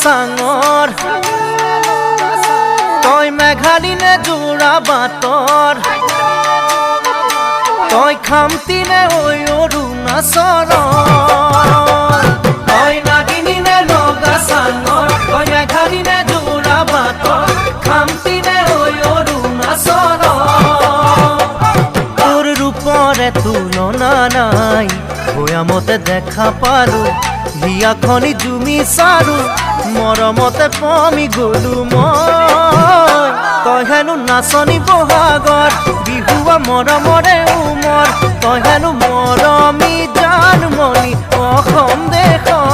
চাঙৰ তই মেঘালিনে যোৰা বাটৰ তই খামতিনে ঐ অৰুণাচলৰ তই নাগিনীনে লগা চাঙৰ তই মেঘালিনে যোৰা বাটৰ খামতিনে ঐ অৰুণাচলৰ তোৰ ৰূপৰে তুলনা নাই ভৈয়ামতে দেখা পালো হিয়াখনি জুমি চাৰো মৰমতে পমি গলো মই তই হেনো নাচনি বহাগৰ বিহুৱা মৰমৰে উমৰ তই হেনো মৰমী জানমণি অসম দেশৰ